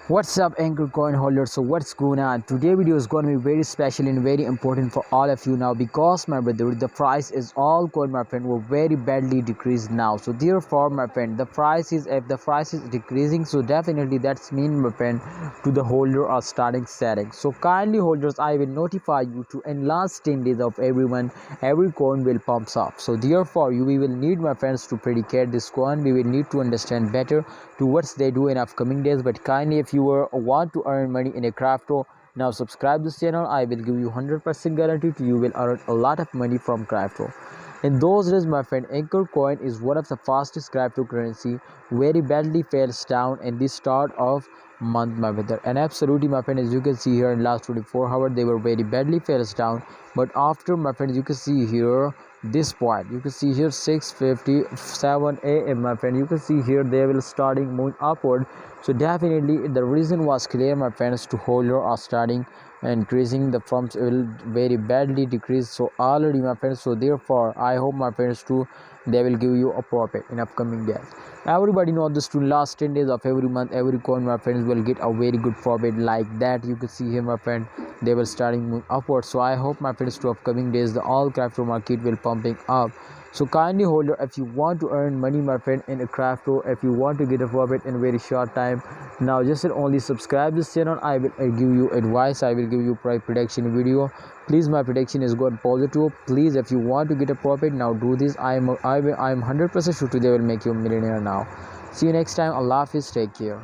What's up, Anchor coin holders? So what's going on? Today video is going to be very special and very important for all of you now, because my brother, the price is all coin, my friend, were very badly decreased now. So therefore, my friend, the price is, if the price is decreasing, so definitely that's mean, my friend, to the holder are starting selling. So kindly holders, I will notify you to in last 10 days of every coin will pumps up. So therefore we will need, my friends, to predicate this coin. We will need to understand better to what they do in upcoming days. But kindly, if you want to earn money in a crypto, now subscribe this channel. I will give you 100% guarantee to you will earn a lot of money from crypto. In those days, my friend, Ankr coin is one of the fastest cryptocurrency. Very badly falls down in the start of month, my brother, and absolutely, my friend, as you can see here in last 24 hours they were very badly falls down. But after, my friend, you can see here this point, you can see here 6:57 a.m, my friend, you can see here they will starting moving upward. So definitely the reason was clear, my friends, to holder are starting increasing, the firms will very badly decrease so already, my friends. So therefore I hope, my friends, too, they will give you a profit in upcoming days. Everybody know this, to last 10 days of every month every coin, my friends, will get a very good profit like that. You can see here, my friend, they will starting moving upward. So I hope, my friends, to upcoming days the all crypto market will pumping up. So kindly holder, if you want to earn money, my friend, in a crypto, if you want to get a profit in very short time, now just only subscribe this channel. I will give you advice, I will give you price prediction video. Please, my prediction is good positive. Please, if you want to get a profit, now do this. I am 100% sure today will make you a millionaire now. See you next time. Allah Hafiz, take care.